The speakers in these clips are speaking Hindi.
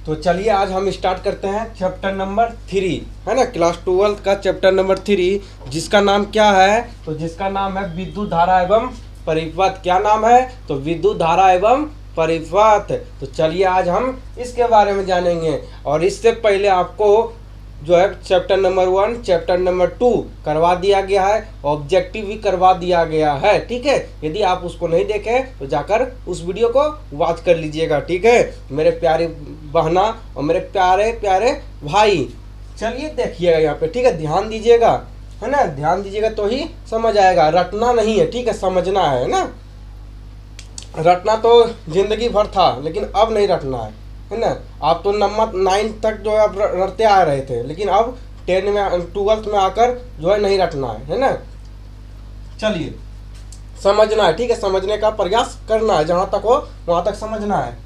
तो चलिए आज हम स्टार्ट करते हैं चैप्टर नंबर 3, है ना, क्लास 12 का चैप्टर नंबर 3, जिसका नाम क्या है? तो जिसका नाम है विद्युत धारा एवं परिपथ। क्या नाम है? तो विद्युत धारा एवं परिपथ। तो चलिए आज हम इसके बारे में जानेंगे। और इससे पहले आपको जो है चैप्टर नंबर 1, चैप्टर नंबर 2 करवा दिया गया है, ऑब्जेक्टिव भी करवा दिया गया है। ठीक है, यदि आप उसको नहीं देखे तो जाकर उस वीडियो को वॉच कर लीजिएगा। ठीक है मेरे प्यारे बहना और मेरे प्यारे प्यारे भाई, चलिए देखिएगा यहाँ पे। ठीक है, ध्यान दीजिएगा, है ना, ध्यान दीजिएगा तो ही समझ आएगा। रटना नहीं है, ठीक है, समझना है ना। रटना तो जिंदगी भर था, लेकिन अब नहीं रटना है ना। आप तो नंबर 9 तक जो है आप रटते आ रहे थे, लेकिन अब 10 में 12th में आकर जो है नहीं रटना है ना। चलिए समझना है, ठीक है, समझने का प्रयास करना है, जहां तक हो वहां तक समझना है।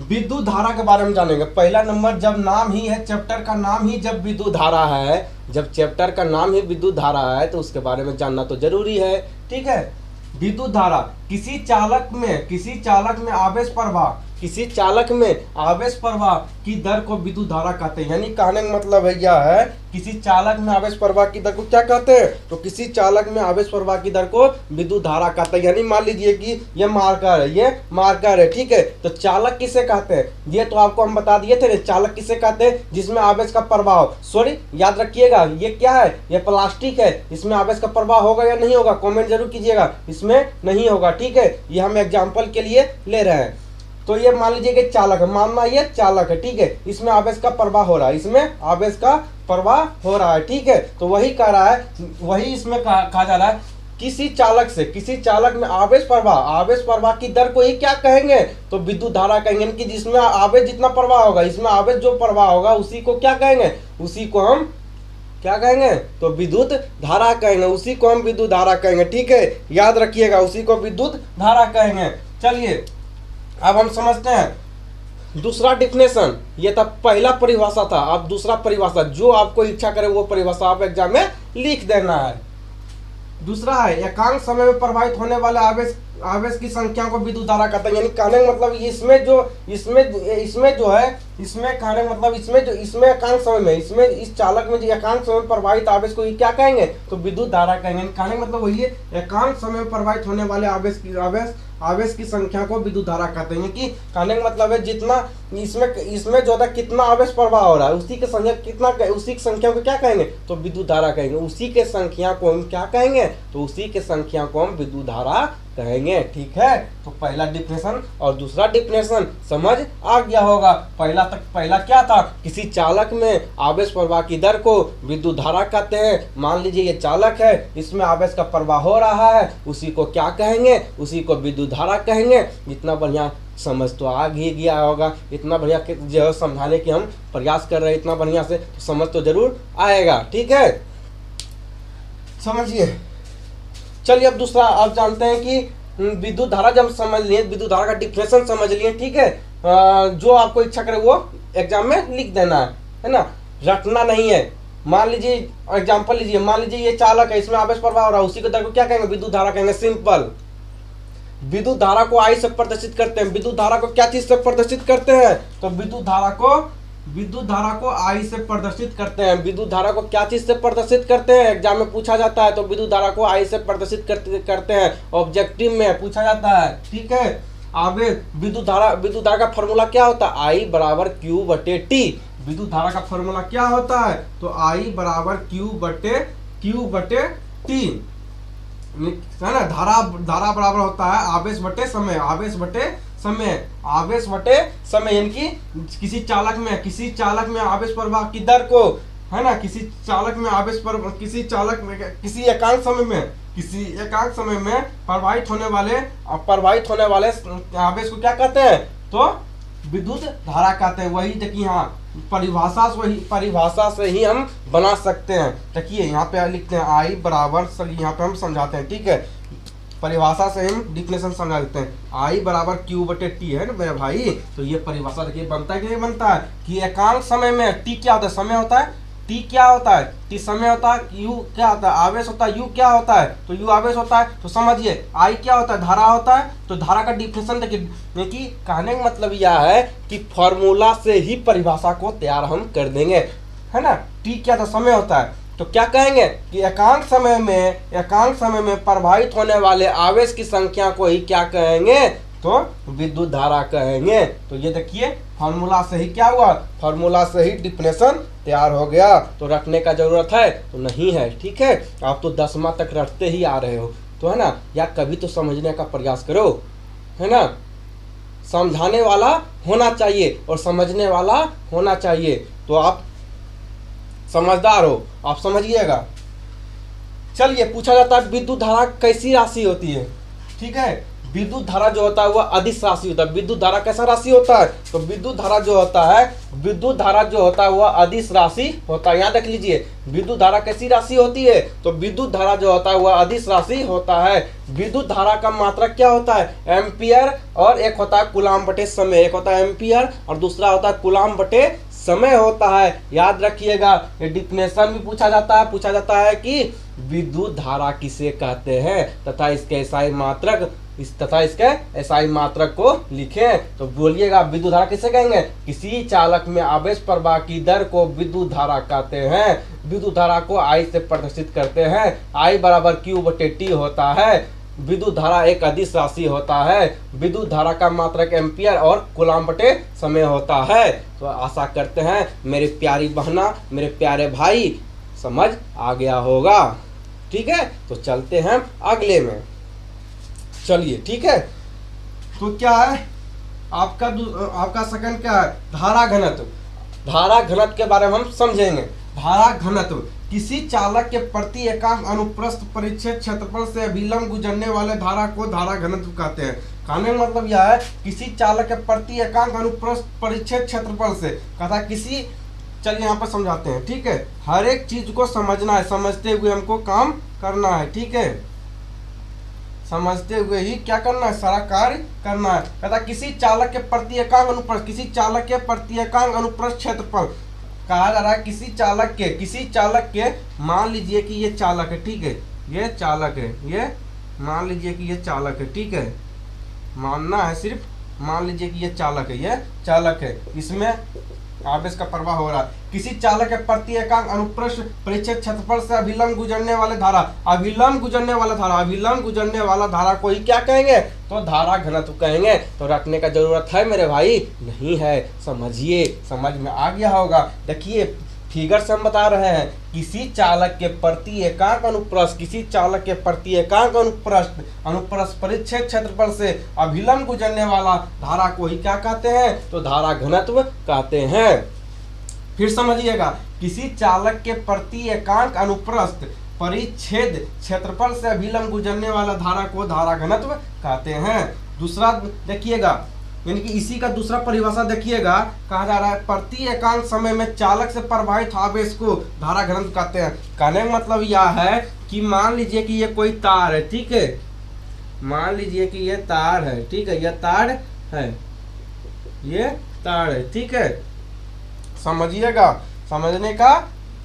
विद्युत धारा के बारे में जानेंगे। पहला नंबर, जब नाम ही है, चैप्टर का नाम ही जब विद्युत धारा है, जब चैप्टर का नाम ही विद्युत धारा है तो उसके बारे में जानना तो जरूरी है। ठीक है, विद्युत धारा किसी चालक में आवेश प्रवाह, किसी चालक में आवेश प्रवाह की दर को विद्युत धारा कहते हैं। यानी कहने का मतलब भैया है, किसी चालक में आवेश प्रवाह की दर को क्या कहते हैं? तो किसी चालक में आवेश प्रवाह की दर को विद्युत धारा कहते हैं। यानी मान लीजिए कि ये मार्कर है, ये मार्कर है, ठीक है, तो चालक किसे कहते हैं? ये तो आपको हम बता दिए थे, चालक किसे कहते हैं? जिसमें आवेश का प्रवाह, सॉरी याद रखिएगा, ये क्या है? ये प्लास्टिक है, इसमें आवेश का प्रवाह होगा या नहीं होगा? कॉमेंट जरूर कीजिएगा, इसमें नहीं होगा। ठीक है, ये हम एग्जाम्पल के लिए ले रहे हैं। तो ये मान लीजिए कि चालक है, मानना ये चालक है, ठीक है, इसमें आवेश का प्रवाह हो रहा है, इसमें आवेश का प्रवाह हो रहा है। ठीक है, तो वही कह रहा है, वही इसमें कहा जा रहा है, किसी चालक में आवेश प्रवाह की दर को ही क्या कहेंगे? तो विद्युत धारा कहेंगे। कि जिसमें आवेश जितना प्रवाह होगा, इसमें आवेश जो प्रवाह होगा उसी को क्या कहेंगे? उसी को हम क्या कहेंगे? तो विद्युत धारा कहेंगे, उसी को हम विद्युत धारा कहेंगे। ठीक है, याद रखिएगा, उसी को विद्युत धारा कहेंगे। चलिए अब हम समझते हैं दूसरा डिफिनेशन। ये था पहला परिभाषा था, अब दूसरा परिभाषा, जो आपको इच्छा करे वो परिभाषा आप एग्जाम में लिख देना है। दूसरा है, एकांक समय में प्रवाहित होने वाले आवेश की संख्या को विद्युत धारा कहते हैं। यानी कहने का मतलब इसमें एकांक समय में, इसमें इस चालक में जो एकांक समय में प्रवाहित आवेश को क्या कहेंगे? तो विद्युत धारा कहेंगे। कहने का मतलब वही है, एकांक समय में प्रवाहित होने वाले आवेश की संख्या को विद्युत धारा कहते हैं। कि कहने का मतलब है जितना इसमें जो है कितना आवेश प्रवाह हो रहा है, उसी की संख्या को क्या कहेंगे? तो विद्युत धारा कहेंगे। उसी के संख्या को हम क्या कहेंगे? तो उसी के संख्या को हम विद्युत धारा कहेंगे। ठीक है, तो पहला डिफिनेशन और दूसरा डिफिनेशन समझ आ गया होगा। पहला क्या था? किसी चालक में आवेश प्रवाह की दर को विद्युत धारा कहते हैं। मान लीजिए ये चालक है, इसमें आवेश का प्रवाह हो रहा है, उसी को क्या कहेंगे? उसी को विद्युत धारा कहेंगे। इतना बढ़िया समझ तो आ ही गया होगा, इतना बढ़िया जो है समझाने की हम प्रयास कर रहे हैं, इतना बढ़िया से तो समझ तो जरूर आएगा। ठीक है, समझिए। चलिए अब दूसरा, आप जानते हैं कि विद्युत धारा जब समझ लिए, विद्युत धारा का डिफिनेशन समझ लिए, ठीक है, जो आपको इच्छा करे वो एग्जाम में लिख देना है ना, रटना नहीं है। मान लीजिए एग्जाम्पल लीजिए, मान लीजिए ये चालक है, इसमें आवेश प्रवाह हो रहा है, उसी को दर को क्या कहेंगे? विद्युत धारा कहेंगे। सिंपल। विद्युत धारा को आई से प्रदर्शित करते हैं। विद्युत धारा को क्या चीज से प्रदर्शित करते हैं? तो विद्युत धारा को आई से प्रदर्शित करते हैं। विद्युत धारा को क्या चीज से प्रदर्शित करते हैं? एग्जाम में पूछा जाता है, तो विद्युत धारा को आई से प्रदर्शित करते हैं, ऑब्जेक्टिव में पूछा जाता है। ठीक है, आवेश विद्युत धारा का फॉर्मूला क्या होता है? आई बराबर क्यू बटे टी। विद्युत धारा का फॉर्मूला क्या होता है? तो आई बराबर क्यू बटे टी, है ना। धारा बराबर होता है आवेश बटे समय। यानी कि किसी चालक में आवेश प्रवाह की दर को, है ना, किसी एकांक समय में प्रवाहित होने वाले आवेश को क्या कहते हैं? तो विद्युत धारा कहते हैं। वही देखिए, हाँ, परिभाषा से ही हम बना सकते हैं। देखिए यहाँ पे लिखते हैं आई बराबर, यहाँ पे हम समझाते हैं। ठीक है, परिभाषा से हम डिफिनेशन समझा देते हैं। आई बराबर क्यू बटे टी है ना मेरे भाई। तो ये परिभाषा देखिए बनता है कि नहीं बनता है? कि एकांक समय में टी क्या होता है? समय होता है टी क्या होता है, टी समय होता है, यू क्या होता है, आवेश होता है, यू क्या होता है, तो यू आवेश होता है। तो समझिए आई क्या होता है, धारा होता है। तो धारा का डिफिनेशन देखिए कि कहने का मतलब यह है कि फॉर्मूला से ही परिभाषा को तैयार हम कर देंगे, है ना। टी क्या था, समय होता है। तो क्या कहेंगे कि एकांक समय में प्रवाहित होने वाले आवेश की संख्या को ही क्या कहेंगे, तो विद्युत धारा कहेंगे। तो ये देखिए फार्मूला से ही क्या हुआ, फार्मूला से ही डिफिनेशन तैयार हो गया। तो रखने का जरूरत है तो नहीं है, ठीक है। आप तो 10वां तक रखते ही आ रहे हो, तो है ना यार, कभी तो समझने का प्रयास करो, है ना। समझाने वाला होना चाहिए और समझने वाला होना चाहिए, तो आप समझदार हो, आप समझिएगा। चलिए पूछा जाता है विद्युत धारा कैसी राशि होती है, ठीक है। विद्युत धारा जो होता है वह अदिश राशि होता है। विद्युत धारा कैसा राशि होता है, तो विद्युत धारा जो होता है वह अदिश राशि होता है। यहाँ देख लीजिए विद्युत धारा कैसी राशि होती है, तो विद्युत धारा जो होता है वह अदिश राशि होता है। विद्युत धारा का मात्रक क्या होता है, एम्पियर, और एक होता है कूलाम बटे समय। एक होता है एम्पियर और दूसरा होता है कूलाम बटे समय होता है। याद रखिएगा, ये डिफिनेशन भी पूछा जाता है कि विद्युत धारा किसे कहते हैं तथा इसके SI मात्रक SI मात्रक को लिखें। तो बोलिएगा विद्युत धारा किसे कहेंगे, किसी चालक में आवेश प्रवाह की दर को विद्युत धारा कहते हैं। विद्युत धारा को I से प्रदर्शित करते हैं। I बराबर Q बटे T होता है। विद्युत धारा एक अदिश राशि होता है। विद्युत धारा का मात्रक एम्पियर और कूलाम बटे समय होता है। तो आशा करते हैं मेरी प्यारी बहना, मेरे प्यारे भाई, समझ आ गया होगा, ठीक है। तो चलते हैं अगले में, चलिए, ठीक है। तो क्या है आपका सेकंड क्या है, धारा घनत्व। धारा घनत्व के बारे में हम समझेंगे। धारा घनत्व किसी चालक के प्रति एकांक अनुप्रस्थ परिच्छेद क्षेत्रफल से अभिलंब गुजरने वाले धारा को धारा घनत्व कहते हैं। कहने का मतलब यह है किसी चालक के प्रति एकांक अनुप्रस्थ परिच्छेद क्षेत्रफल से कहता किसी, चलिए यहाँ पर समझाते हैं, ठीक है। हर एक चीज को समझना है, समझते हुए हमको काम करना है, ठीक है। समझते हुए ही क्या करना है, सारा कार्य करना है। कहता किसी चालक के प्रति एकांक अनुप्रस्थ, किसी चालक के प्रति एकांक अनुप्रस्थ क्षेत्रफल कहा जा रहा है। किसी चालक के मान लीजिए कि ये चालक है, ठीक है, ये चालक है, ये मान लीजिए कि ये चालक है, ठीक है। मानना है सिर्फ, मान लीजिए कि ये चालक है, ये चालक है, इसमें आवेश का प्रवाह हो रहा है। किसी चालक के प्रति एकांक अनुप्रस्थ परिच्छेद क्षेत्रफल से अभिलंब गुजरने वाले धारा, अभिलंब गुजरने वाला धारा को ही क्या कहेंगे, तो धारा घनत्व कहेंगे। तो रखने का जरूरत है मेरे भाई, नहीं है, समझिए, समझ में आ गया होगा। देखिए फिगर से हम बता रहे हैं किसी चालक के प्रति एकांक अनुप्रस्थ, अनुप्रस्थ परिच्छेद क्षेत्रफल से अभिलंब गुजरने वाला धारा को ही क्या कहते हैं, तो धारा घनत्व कहते हैं। फिर समझिएगा, किसी चालक के प्रति एकांक अनुप्रस्थ परिच्छेद क्षेत्रफल से अभिलंब गुजरने वाला धारा को धारा घनत्व कहते हैं। दूसरा देखिएगा, यानी कि इसी का दूसरा परिभाषा देखिएगा, कहा जा रहा है प्रति एकांक समय में चालक से प्रवाहित आवेश को धारा घनत्व कहते हैं। कहने का मतलब यह है कि मान लीजिए कि ये कोई तार है, ठीक है, मान लीजिए कि ये तार है, ठीक है, ये तार है, ये तार है, ठीक है। समझिएगा, समझने का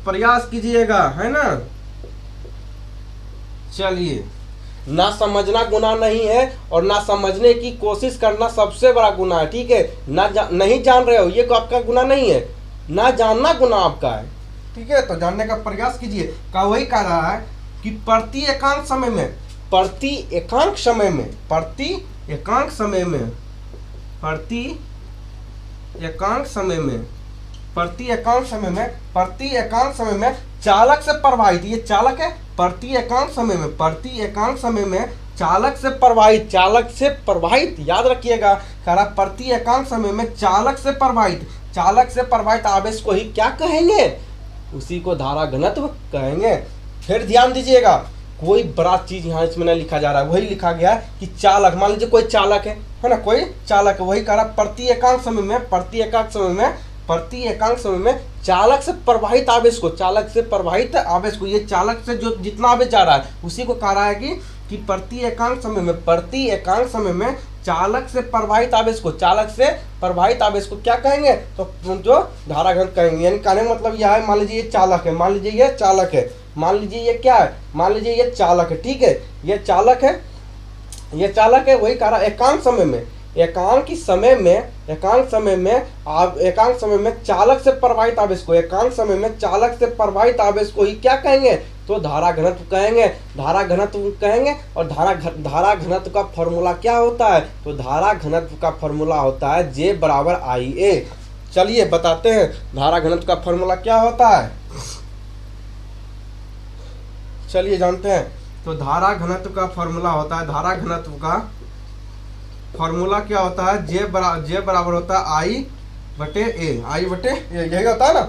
प्रयास कीजिएगा, है ना। चलिए, ना समझना गुनाह नहीं है और ना समझने की कोशिश करना सबसे बड़ा गुनाह है, ठीक है। नहीं जान रहे हो ये को आपका गुनाह नहीं है, ना जानना गुनाह आपका है, ठीक है। तो जानने का प्रयास कीजिए। का वही कह रहा है कि प्रति एकांक समय में चालक से प्रवाहित, ये चालक है, प्रति एकांक समय में चालक से प्रवाहित, याद रखिएगा, कहा प्रति एकांक समय में चालक से प्रवाहित आवेश को ही क्या कहेंगे, उसी को धारा घनत्व कहेंगे। फिर ध्यान दीजिएगा, कोई बड़ा चीज यहाँ इसमें नहीं लिखा जा रहा है, वही लिखा गया कि चालक, मान लीजिए कोई चालक है ना, कोई चालक है, वही कह रहा प्रति एकांक समय में चालक से प्रवाहित आवेश को, ये चालक से जो जितना आवेश जा रहा है उसी को कह रहा है कि प्रति एकांक समय में चालक से प्रवाहित आवेश को, चालक से प्रवाहित आवेश को क्या कहेंगे, तो जो धारा घनत्व कहेंगे। यानी कहने का मतलब यह है, मान लीजिए ये चालक है, मान लीजिए ये चालक है, मान लीजिए ये क्या है, मान लीजिए ये चालक है, ठीक है, ये चालक है, ये चालक है। वही कह रहा एकांक समय में, एकांक समय में चालक से प्रवाहित आवेश को, एकांक समय में चालक से प्रवाहित आवेश को ही क्या कहेंगे, तो धारा घनत्व कहेंगे, धारा घनत्व कहेंगे। और धारा घनत्व का फॉर्मूला क्या होता है, तो धारा घनत्व का फॉर्मूला होता है J बराबर IA। चलिए बताते हैं धारा घनत्व का फॉर्मूला क्या होता है, चलिए जानते हैं। तो धारा घनत्व का फॉर्मूला होता है, धारा घनत्व का फॉर्मूला क्या होता है, J बराबर होता है I बटे A, I बटे यही होता है ना,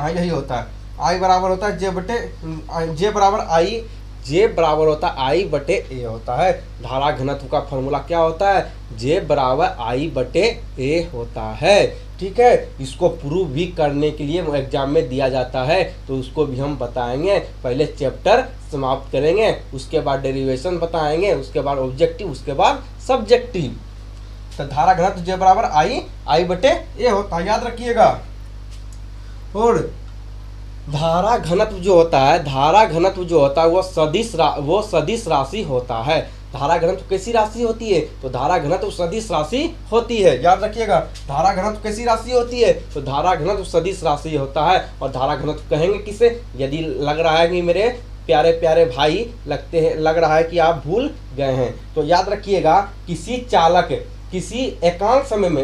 यही होता है, I बराबर होता है J बराबर होता है I बटे A होता है। धारा घनत्व का फॉर्मूला क्या होता है, J बराबर I बटे A होता है, ठीक है। इसको प्रूव भी करने के लिए एग्जाम में दिया जाता है, तो उसको भी हम बताएंगे। पहले चैप्टर समाप्त करेंगे, उसके बाद डेरिवेशन बताएंगे, उसके बाद ऑब्जेक्टिव, उसके बाद सब्जेक्टिव। तो धारा घनत्व J बराबर I बटे A होता है, याद रखिएगा। और धारा घनत्व जो होता है, धारा घनत्व जो होता है वो सदिश राशि होता है। धारा घनत्व कैसी राशि होती है, तो धारा घनत्व सदिश राशि होती है, याद रखिएगा। धारा घनत्व कैसी राशि होती है, तो धारा घनत्व सदिश राशि होता है। और धारा घनत्व कहेंगे किसे, यदि लग रहा है कि मेरे प्यारे प्यारे भाई लग रहा है कि आप भूल गए हैं, तो याद रखिएगा किसी चालक, किसी एकांक समय में,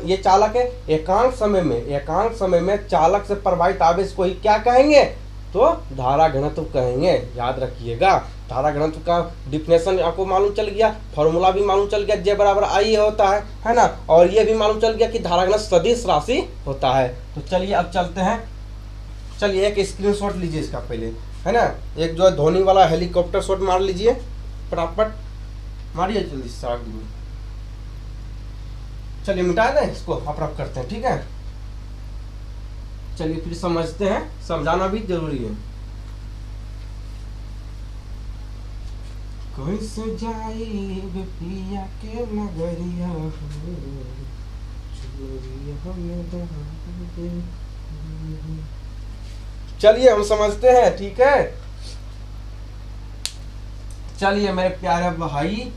ये चालक है, एकांक समय में चालक से प्रवाहित आवेश को ही क्या कहेंगे, तो धारा घनत्व कहेंगे, याद रखिएगा। धारा घनत्व का डिफिनेशन आपको मालूम चल गया, फॉर्मूला भी मालूम चल गया, J बराबर I होता है ना। और ये भी मालूम चल गया कि धारा घनत्व सदिश राशि होता है। तो चलिए अब चलते हैं, चलिए एक स्क्रीनशॉट लीजिए इसका पहले, है ना। एक जो है धोनी वाला हेलीकॉप्टर शॉट मार लीजिए, फटाफट मारिए जल्दी से आगे। चलिए मिटा दें इसको, अप करते हैं, ठीक है। चलिए फिर समझते हैं, समझाना भी जरूरी है। कैसे जाए पिया के नगरिया, चलिए हम समझते हैं, ठीक है। चलिए मेरे प्यारे भाई,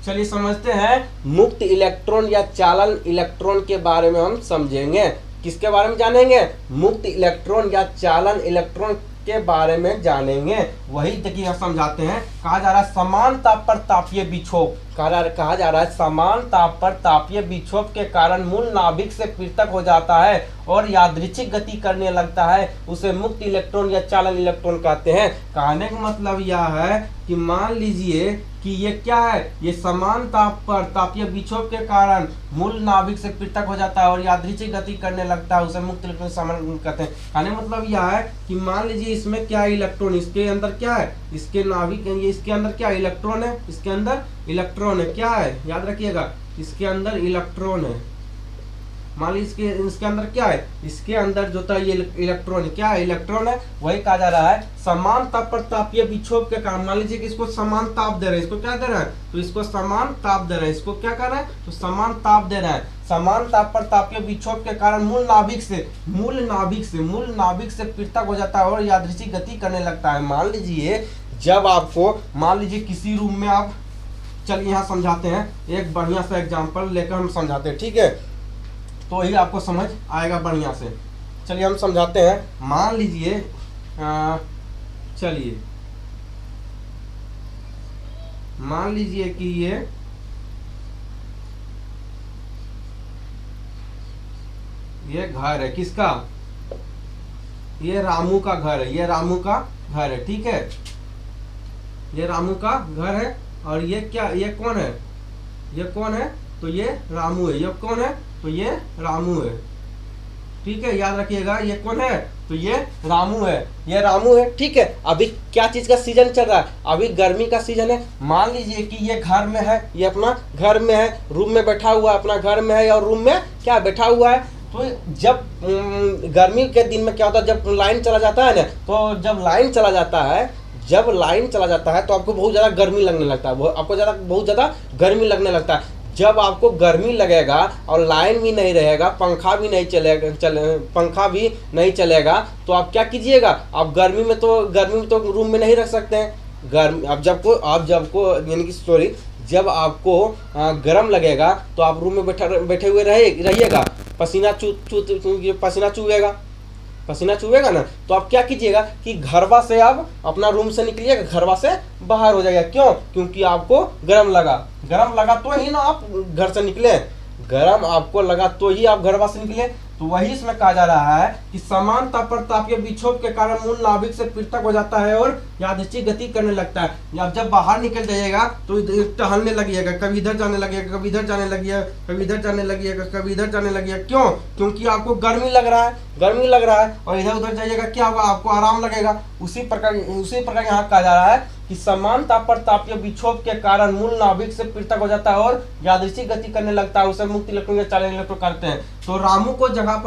चलिए समझते हैं मुक्त इलेक्ट्रॉन या चालन इलेक्ट्रॉन के बारे में हम समझेंगे। किसके बारे में जानेंगे, मुक्त इलेक्ट्रॉन या चालन इलेक्ट्रॉन के बारे में जानेंगे। वही देखिए समझाते हैं, कहा जा रहा है समान ताप पर तापीय विक्षोभ, कहा जा रहा है समान ताप पर तापीय विक्षोभ के कारण मूल नाभिक से पृथक हो जाता है और यादृच्छिक गति करने लगता है, उसे मुक्त इलेक्ट्रॉन या चालन इलेक्ट्रॉन कहते हैं। कहने का मतलब यह है कि मान लीजिए कि ये क्या है, ये समान ताप पर तापीय विक्षोभ के कारण मूल नाभिक से पृथक हो जाता है और यादृच्छिक गति करने लगता है, उसे मुक्त इलेक्ट्रॉन सामान्य कहते हैं। कहने मतलब यह है कि मान लीजिए इसमें क्या है, इलेक्ट्रॉन, इसके अंदर क्या है, इसके नाभिक, ये इसके अंदर क्या इलेक्ट्रॉन है, इसके अंदर इलेक्ट्रॉन है, क्या है, याद रखिएगा, इसके अंदर इलेक्ट्रॉन है। मान लीजिए इसके अंदर क्या है, इसके अंदर जो था ये इलेक्ट्रॉन, क्या है, इलेक्ट्रॉन है। वही कहा जा रहा है समान ताप पर तापीय विक्षोभ के कारण, मान लीजिए कि इसको समान ताप दे रहे हैं, इसको क्या दे रहा है, तो इसको समान ताप दे रहे हैं, इसको क्या कर रहे हैं, तो समान ताप दे रहे हैं। समान ताप पर तापीय विक्षोभ के कारण मूल नाभिक से पृथक हो जाता है और यादृच्छिक गति करने लगता है। मान लीजिए जब आपको, मान लीजिए किसी रूम में आप, चलिए यहाँ समझाते हैं, एक बढ़िया सा एग्जाम्पल लेकर हम समझाते हैं, ठीक है, तो ही आपको समझ आएगा बढ़िया से। चलिए हम समझाते हैं। मान लीजिए चलिए मान लीजिए कि ये घर है, किसका, ये रामू का घर है, ये रामू का घर है, ठीक है, ये रामू का घर है। और ये क्या, ये कौन है, ये कौन है, तो ये रामू है, ये कौन है, तो ये रामू है, ठीक है, याद रखिएगा, ये कौन है, तो ये रामू है, ये रामू है, ठीक है। अभी क्या चीज का सीजन चल रहा है, अभी गर्मी का सीजन है। मान लीजिए कि ये घर में है, ये अपना घर में है, रूम में बैठा हुआ है, अपना घर में है और रूम में क्या बैठा हुआ है। तो जब गर्मी के दिन में क्या होता है, जब लाइन चला जाता है ना, तो जब लाइन चला जाता है, जब लाइन चला जाता है तो आपको बहुत ज़्यादा गर्मी लगने लगता है, आपको बहुत ज़्यादा गर्मी लगने लगता है। जब आपको गर्मी लगेगा और लाइन भी नहीं रहेगा, पंखा भी नहीं पंखा भी नहीं चलेगा, तो आप क्या कीजिएगा, आप गर्मी में तो रूम में नहीं रख सकते हैं। गर्मी आप जब को यानी कि सॉरी, जब आपको गर्म लगेगा तो आप रूम में बैठे हुए रहिएगा, पसीना चुएगा ना, तो आप क्या कीजिएगा कि घरवा से आप अपना रूम से निकलिएगा, घरवा से बाहर हो जाएगा। क्यों? क्योंकि आपको गर्म लगा तो ही ना आप घर से निकले, गर्म आपको लगा तो ही आप घरवा से निकले। तो वही इसमें कहा जा रहा है कि समान ताप पर तापीय विक्षोभ के कारण मूल नाभिक से पृथक हो जाता है और यादृच्छिक गति करने लगता है। आप जब बाहर निकल जाइएगा तो टहलने लगिएगा, कभी इधर जाने लगेगा, कभी इधर जाने लगेगा, कभी इधर जाने लगेगा, कभी इधर जाने लगेगा। क्यों? क्योंकि आपको गर्मी लग रहा है और इधर उधर जाइएगा, क्या होगा, आपको आराम लगेगा। उसी प्रकार यहाँ कहा जा रहा है कि समान ताप पर तापीय विक्षोभ के कारण मूल नाभिक से पृथक हो जाता है और यादृच्छिक गति करने लगता है, उसे मुक्त इलेक्ट्रॉन या चालन इलेक्ट्रॉन कहते हैं। तो रामू के जगह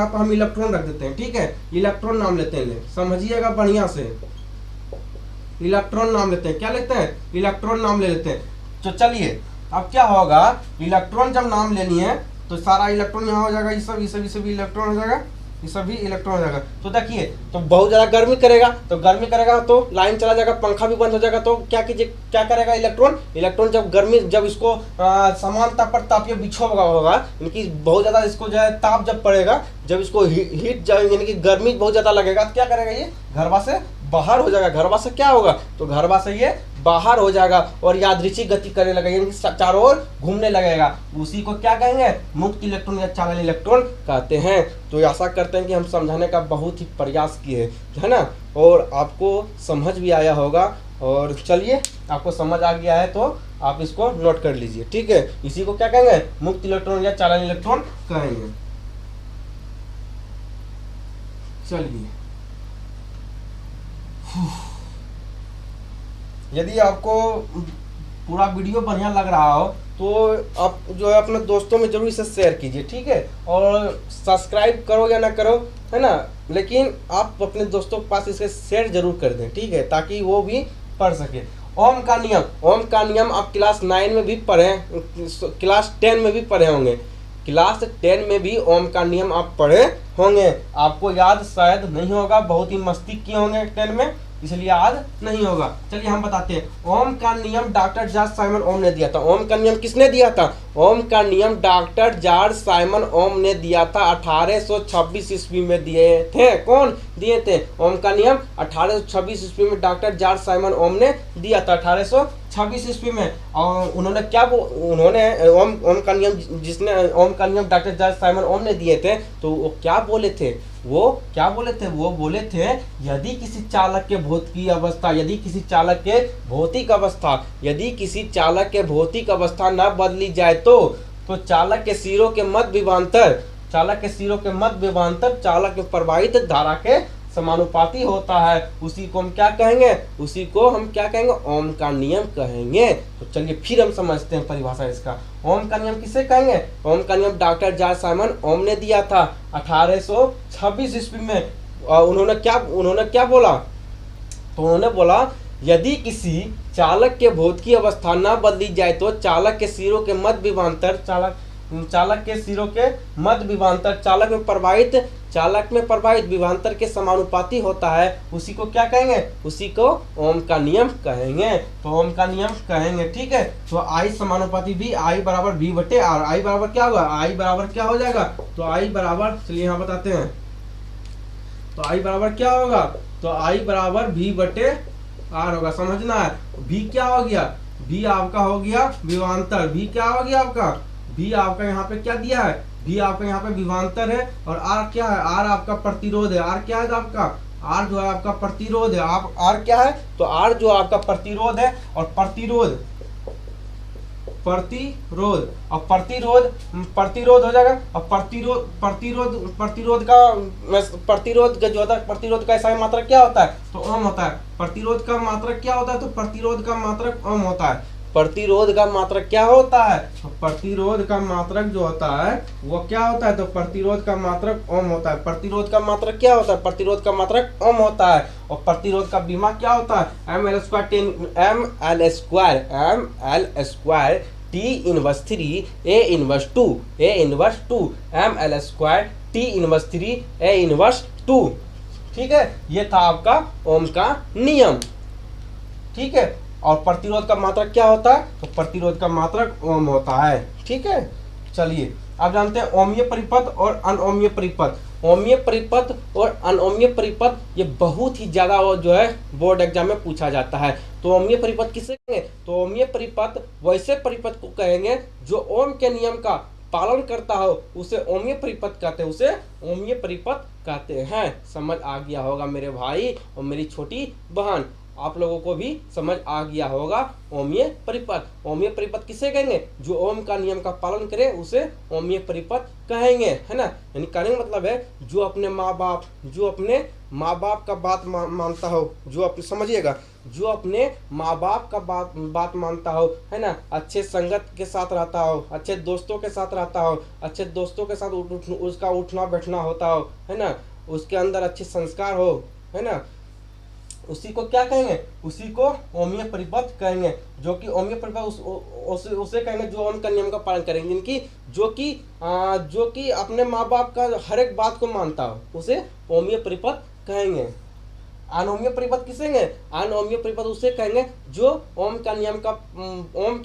पर हम इलेक्ट्रॉन रख देते हैं, ठीक है। इलेक्ट्रॉन नाम लेते हैं, समझिएगा बढ़िया से, इलेक्ट्रॉन नाम लेते हैं। क्या लेते हैं? इलेक्ट्रॉन नाम ले लेते हैं। तो चलिए अब क्या होगा, इलेक्ट्रॉन जब नाम लेनी है तो सारा इलेक्ट्रॉन यहाँ हो जाएगा, ये सब इलेक्ट्रॉन हो जाएगा, ये सभी इलेक्ट्रॉन हो जाएगा। तो देखिए, तो बहुत ज़्यादा गर्मी करेगा तो लाइन चला जाएगा, पंखा भी बंद हो जाएगा। तो क्या करेगा इलेक्ट्रॉन जब इसको समान ताप पर तापीय विक्षोभ होगा, यानी कि बहुत ज़्यादा इसको जो है ताप जब पड़ेगा, जब इसको हीट यानी कि गर्मी बहुत ज़्यादा लगेगा, तो क्या करेगा, ये घरवा से बाहर हो जाएगा। घरवा से क्या होगा, तो घरवा से ये बाहर हो जाएगा और यादृच्छिक गति करने लगेगा, यानी कि चारों ओर घूमने लगेगा। उसी को क्या कहेंगे, मुक्त इलेक्ट्रॉन या चालन इलेक्ट्रॉन कहते हैं। तो आशा करते हैं कि हम समझाने का बहुत ही प्रयास किए, है ना, और आपको समझ भी आया होगा। और चलिए, आपको समझ आ गया है तो आप इसको नोट कर लीजिए, ठीक है। इसी को क्या कहेंगे, मुक्त इलेक्ट्रॉन या चालन इलेक्ट्रॉन कहेंगे। चलिए, यदि आपको पूरा वीडियो बढ़िया लग रहा हो तो आप जो है अपने दोस्तों में जरूर इसे शेयर कीजिए, ठीक है। और सब्सक्राइब करो या ना करो, है ना, लेकिन आप अपने दोस्तों के पास इसे शेयर जरूर कर दें, ठीक है, ताकि वो भी पढ़ सके। ओम का नियम आप क्लास 9 में भी पढ़े, क्लास 10 में भी पढ़े होंगे। क्लास 10 में भी ओम का नियम आप पढ़े होंगे, आपको याद शायद नहीं होगा, बहुत ही मस्ती किए होंगे 10 में, इसलिए याद नहीं होगा। चलिए हम बताते हैं। ओम का नियम डॉक्टर जॉर्ज साइमन ओम ने दिया था। ओम का नियम किसने दिया था? ओम का नियम डॉक्टर जॉर्ज साइमन ओम ने दिया था, 1826 ईस्वी में दिए थे। कौन दिए थे? ओम का नियम 1826 ईस्वी में डॉक्टर जॉर्ज साइमन ओम ने दिया था, 1826 ईस्वी में। और उन्होंने ओम का नियम डॉक्टर जॉर्ज साइमन ओम ने दिए थे, तो वो क्या बोले थे? वो बोले थे यदि किसी चालक के भौतिक अवस्था न बदली जाए तो चालक के सिरों के मध्य विभवांतर चालक में प्रवाहित धारा के समानुपाती होता है। उसी को हम क्या कहेंगे? ओम का नियम कहेंगे। तो चलिए फिर हम समझते हैं परिभाषा इसका। ओम का नियम किसे कहेंगे? ओम का नियम डॉक्टर जॉर्ज साइमन ओम ने दिया था 1826 ईस्वी में। उन्होंने क्या बोला? तो उन्होंने बोला यदि किसी चालक के भौतिक अवस्था न बदली जाए तो चालक के सिरों के मध्य विभवांतर चालक में प्रवाहित विभवांतर के समानुपाती होता है। उसी को क्या कहेंगे? उसी को ओम का नियम कहेंगे। तो ओम का नियम कहेंगे, ठीक है। तो आई समानुपाती भी, आई बराबर V बटे आर। आई बराबर क्या होगा? आई बराबर क्या हो जाएगा? तो आई बराबर, चलिए यहाँ बताते हैं। तो आई बराबर क्या होगा? तो आई बराबर V बटे आर होगा, समझना है। V क्या हो गया? V आपका हो गया विभवांतर। V क्या हो गया आपका? V आपका यहाँ पे क्या दिया है? V आपका यहाँ पे विभवांतर है। और R क्या है? R आपका प्रतिरोध है। R क्या है आपका? R जो है आपका प्रतिरोध है। आप R क्या है? तो R जो आपका प्रतिरोध है। और प्रतिरोध और प्रतिरोध हो जाएगा। और प्रतिरोध का ऐसा मात्रक क्या होता है? तो ओम होता है। प्रतिरोध का मात्रक क्या होता है? तो प्रतिरोध का मात्रक ओम होता है। प्रतिरोध का मात्रक क्या होता है? तो प्रतिरोध का मात्रक जो होता है वो क्या होता है? तो प्रतिरोध का मात्रक ओम होता है। प्रतिरोध का मात्रक क्या होता है? प्रतिरोध का मात्रक ओम होता है। और प्रतिरोध का बीमा क्या होता है? ml² T inverse 3 A inverse 2 ml² T inverse 3 A inverse 2। ठीक है, ये था आपका ओम का नियम। ठीक है, और प्रतिरोध का मात्रक क्या होता है? तो प्रतिरोध का मात्रक ओम होता है। ठीक है, चलिए अब जानते हैं ओमीय परिपथ और अनओमीय परिपथ। ओमीय परिपथ और अनओमीय परिपथ ये बहुत ही ज्यादा जो है बोर्ड एग्जाम में पूछा जाता है। तो ओमीय परिपथ किसे कहेंगे? तो ओमीय परिपथ वैसे परिपथ को कहेंगे जो ओम के नियम का पालन करता हो, उसे ओमीय परिपथ कहते हैं, उसे ओमीय परिपथ कहते हैं। समझ आ गया होगा मेरे भाई और मेरी छोटी बहन, आप लोगों को भी समझ आ गया होगा ओमीय परिपथ। ओमीय परिपथ किसे कहेंगे? जो ओम का नियम का पालन करे उसे ओमीय परिपथ कहेंगे, है ना। यानी कहने का मतलब है जो अपने माँ बाप का बात मानता हो, जो अपने समझिएगा, जो अपने माँ बाप का बात मानता हो, है ना, अच्छे संगत के साथ रहता हो, अच्छे दोस्तों के साथ रहता हो, अच्छे दोस्तों के साथ उसका उठना बैठना होता हो, है ना, उसके अंदर अच्छे संस्कार हो, है ना, उसी को क्या कहेंगे? उसी को ओमीय परिपथ कहेंगे। जो कि ओमीय परिपथ उसे कहेंगे जो ओम का नियम का पालन करेंगे, इनकी जो कि अपने माँ बाप का हर एक बात को मानता हो, उसे ओमीय परिपथ कहेंगे। अनोमीय परिपथ किसे कहेंगे? अनोमीय परिपथ उसे कहेंगे जो ओम के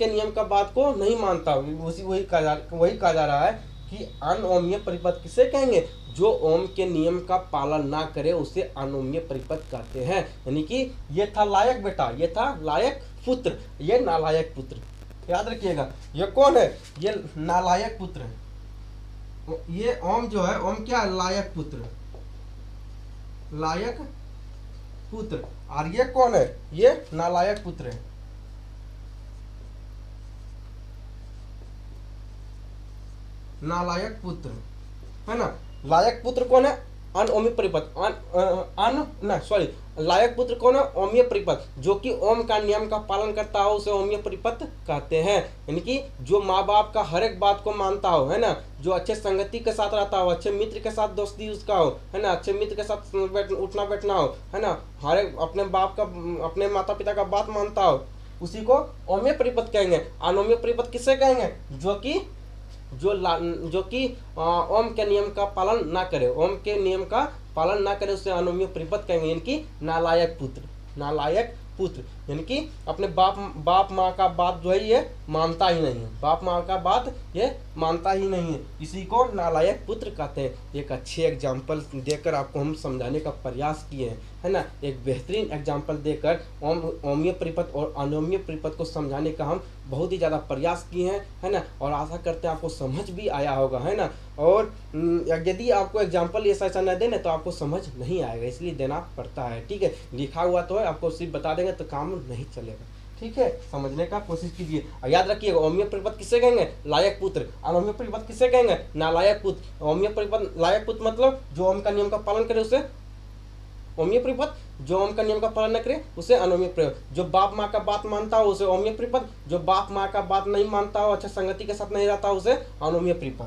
नियम का बात को नहीं मानता। वही कहा जा रहा है कि अनोमीय परिपथ किसे कहेंगे? जो ओम के नियम का पालन ना करे उसे अनोमीय परिपथ कहते हैं। यानी कि ये था लायक बेटा, ये था लायक पुत्र, ये नालायक पुत्र। याद रखिएगा, ये कौन है? ये नालायक पुत्र है। ये ओम जो है, ओम क्या है? लायक पुत्र, लायक पुत्र। और ये कौन है? ये नालायक पुत्र है। नालायक पुत्र, है ना। लायक पुत्र कौन है? अनओमीय परिपथ। लायक पुत्र कौन है? ओमीय परिपथ। जो कि ओम का नियम का पालन करता हो उसे ओमीय परिपथ कहते हैं। यानी कि जो माँ बाप का हर एक बात को मानता हो, है ना, जो अच्छे संगति के साथ रहता हो, अच्छे मित्र के साथ दोस्ती उसका हो, है ना, अच्छे मित्र के साथ उठना बैठना हो, है ना, हर एक अपने बाप का, अपने माता पिता का बात मानता हो, उसी को ओमीय परिपथ कहेंगे। अनोमीय परिपथ किसे कहेंगे? जो कि ओम के नियम का पालन ना करे, ओम के नियम का पालन ना करे उसे अनोमीय परिपथ कहेंगे। यानी कि नालायक पुत्र, नालायक पुत्र, यानी कि अपने बाप माँ का बात जो है ये मानता ही नहीं है, बाप माँ का बात ये मानता ही नहीं है, इसी को नालायक पुत्र कहते हैं। एक अच्छे एग्जाम्पल देकर आपको हम समझाने का प्रयास किए हैं, है ना। एक बेहतरीन एग्जाम्पल देकर ओमीय परिपथ और अनोमीय परिपथ को समझाने का हम बहुत ही ज़्यादा प्रयास किए हैं, है ना। और आशा करते हैं आपको समझ भी आया होगा, है ना। और यदि आपको एग्जाम्पल ऐसा न देने तो आपको समझ नहीं आएगा, इसलिए देना पड़ता है। ठीक है, लिखा हुआ तो है, आपको सिर्फ बता देंगे तो काम नहीं चलेगा। ठीक है, समझने का कोशिश कीजिए और याद रखिएगा ओमीय परिपथ किसे कहेंगे? लायक पुत्र। अनोमीय परिपथ किसे कहेंगे? नालायक पुत्र। ओमीय परिपथ लायक पुत्र मतलब जो ओम का नियम का पालन करे उसे ओमीय परिपथ, जो ओम का नियम का पालन न करे उसे अनोमीय परिपथ। जो बाप माँ का बात मानता हो उसे ओमीय परिपथ, जो बाप माँ का बात नहीं मानता हो, अच्छा संगति के साथ नहीं रहता हो, उसे अनोमीय परिपथ।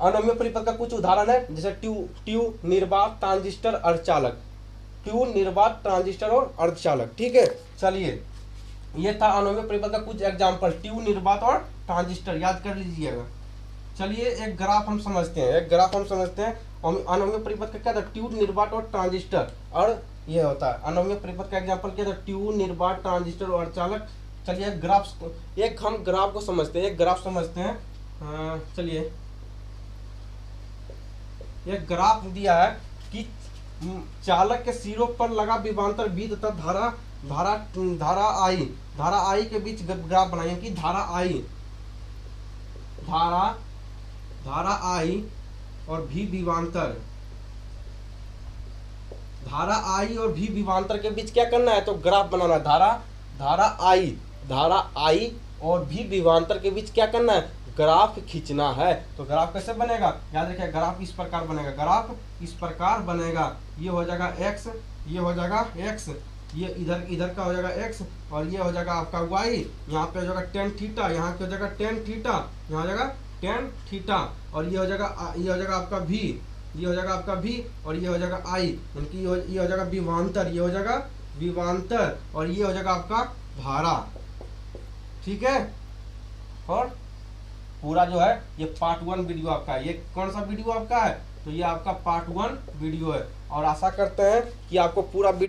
अनोमीय परिपथ का कुछ उदाहरण है, जैसे ट्यूब, निर्वात, ट्रांजिस्टर, अर्धचालक। ट्यूब, निर्वात, ट्रांजिस्टर और अर्धचालक। ठीक है, चलिए ये था अनोमीय परिपथ का कुछ एग्जाम्पल, ट्यूब, निर्वात और ट्रांजिस्टर, याद कर लीजिएगा। चलिए एक ग्राफ हम समझते हैं, अनोमीय परिपथ का क्या था? ट्यूब, निर्वात और ट्रांजिस्टर, और ये होता है अनोमीय परिपथ का एग्जाम्पल क्या था? ट्यूब, निर्वात, ट्रांजिस्टर और अर्धचालक। चलिए हम ग्राफ को समझते हैं, चलिए एक ग्राफ दिया है कि चालक के सिरों पर लगा विभवांतर V तथा धारा I के बीच ग्राफ बनाइए कि धारा I और V विभवांतर, धारा I और V विभवांतर के बीच क्या करना है? तो ग्राफ बनाना है। धारा I और V विभवांतर के बीच क्या करना है? ग्राफ खींचना है। तो ग्राफ कैसे बनेगा? याद रखिए, ग्राफ इस प्रकार बनेगा, ये हो जाएगा x, ये हो जाएगा x, ये इधर इधर का हो जाएगा x, और ये हो जाएगा आपका y, यहाँ पे हो जाएगा टेन थीटा, यहाँ पे हो जाएगा टेन थीटा, यहाँ हो जाएगा टेन थीटा, और ये हो जाएगा आपका v, ये हो जाएगा आपका v, और ये हो जाएगा i, यानी कि ये हो जाएगा विभवांतर, ये हो जाएगा विभवांतर, और ये हो जाएगा आपका धारा। ठीक है, और पूरा जो है ये पार्ट 1 वीडियो आपका है। ये कौन सा वीडियो आपका है? तो ये आपका पार्ट 1 वीडियो है, और आशा करते हैं कि आपको पूरा